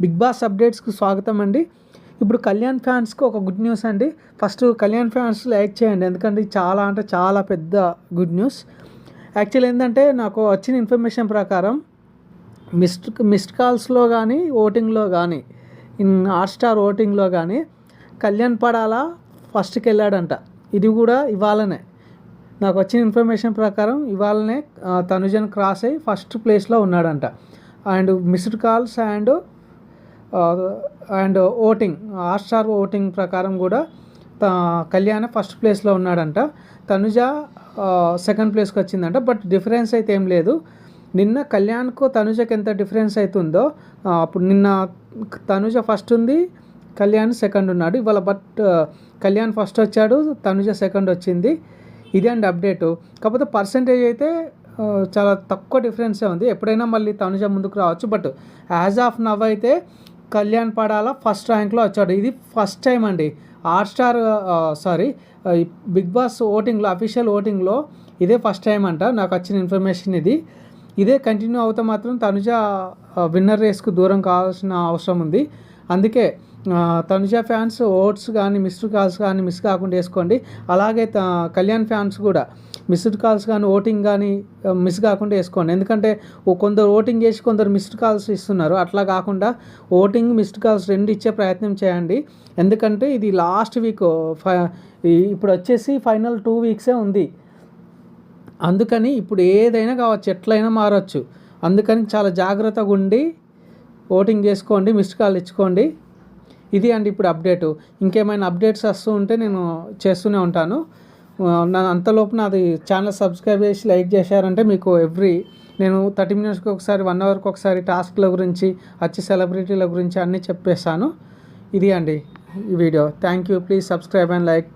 Big boss అప్డేట్స్కి స్వాగతం అండి. ఇప్పుడు కళ్యాణ్ ఫ్యాన్స్కి ఒక గుడ్ న్యూస్ అండి. ఫస్ట్ కళ్యాణ్ ఫ్యాన్స్ లైక్ చేయండి, ఎందుకంటే ఇది చాలా అంటే చాలా పెద్ద గుడ్ న్యూస్. యాక్చువల్ ఏంటంటే నాకు వచ్చిన ఇన్ఫర్మేషన్ ప్రకారం మిస్డ్ కాల్స్లో కానీ ఓటింగ్లో కానీ హాట్‌స్టార్ ఓటింగ్లో కానీ కళ్యాణ్ పడాల ఫస్ట్కి వెళ్ళాడంట. ఇది కూడా ఇవాళనే నాకు వచ్చిన ఇన్ఫర్మేషన్ ప్రకారం ఇవాళనే తనుజను క్రాస్ అయ్యి ఫస్ట్ ప్లేస్లో ఉన్నాడంట. And missed calls and voting Hotstar voting ప్రకారం కూడా కళ్యాణ్ ఫస్ట్ ప్లేస్లో ఉన్నాడంట. తనుజ సెకండ్ ప్లేస్కి వచ్చిందంట. బట్ డిఫరెన్స్ అయితే ఏం లేదు. నిన్న కళ్యాణ్కు తనుజకి ఎంత డిఫరెన్స్ అవుతుందో, అప్పుడు నిన్న తనుజ ఫస్ట్ ఉంది, కళ్యాణ్ సెకండ్ ఉన్నాడు. ఇవాళ కళ్యాణ్ ఫస్ట్ వచ్చాడు, తనుజ సెకండ్ వచ్చింది. ఇదే అండి అప్డేటు. కాకపోతే పర్సంటేజ్ అయితే చాలా తక్కువ డిఫరెన్సే ఉంది. ఎప్పుడైనా మళ్ళీ తనుజ ముందుకు రావచ్చు. బట్ యాజ్ ఆఫ్ నవ్ అయితే కళ్యాణ్ పడాల ఫస్ట్ ర్యాంక్లో వచ్చాడు. ఇది ఫస్ట్ టైం అండి హాట్‌స్టార్ బిగ్ బాస్ ఓటింగ్లో, అఫీషియల్ ఓటింగ్లో ఇదే ఫస్ట్ టైం అంట. నాకు వచ్చిన ఇన్ఫర్మేషన్ ఇది. ఇదే కంటిన్యూ అవుతే మాత్రం తనుజ విన్నర్ రేస్కు దూరం కావాల్సిన అవసరం ఉంది. అందుకే తనుజ ఫ్యాన్స్ ఓట్స్ కానీ మిస్డ్ కాల్స్ కానీ మిస్ కాకుండా వేసుకోండి. అలాగే కళ్యాణ్ ఫ్యాన్స్ కూడా మిస్డ్ కాల్స్ కానీ ఓటింగ్ కానీ మిస్ కాకుండా వేసుకోండి. ఎందుకంటే కొందరు ఓటింగ్ చేసి కొందరు మిస్డ్ కాల్స్ ఇస్తున్నారు. అట్లా కాకుండా ఓటింగ్ మిస్డ్ కాల్స్ రెండు ఇచ్చే ప్రయత్నం చేయండి. ఎందుకంటే ఇది లాస్ట్ వీక్, ఇప్పుడు వచ్చేసి ఫైనల్ 2 వీక్సే ఉంది. అందుకని ఇప్పుడు ఏదైనా కావచ్చు, ఎట్లయినా మారచ్చు. అందుకని చాలా జాగ్రత్తగా ఉండి ఓటింగ్ చేసుకోండి, మిస్డ్ కాల్ ఇచ్చుకోండి. ఇది అండి ఇప్పుడు అప్డేటు. ఇంకేమైనా అప్డేట్స్ వస్తూ ఉంటే నేను చేస్తూనే ఉంటాను. అంతలోపు నాది ఛానల్ సబ్స్క్రైబ్ చేసి లైక్ చేశారంటే మీకు నేను 30 మినిట్స్కి ఒకసారి 1 అవర్కి ఒకసారి టాస్క్ల గురించి వచ్చి సెలబ్రిటీల గురించి అన్నీ చెప్పేస్తాను. ఇది అండి ఈ video. Thank you. Please subscribe and like.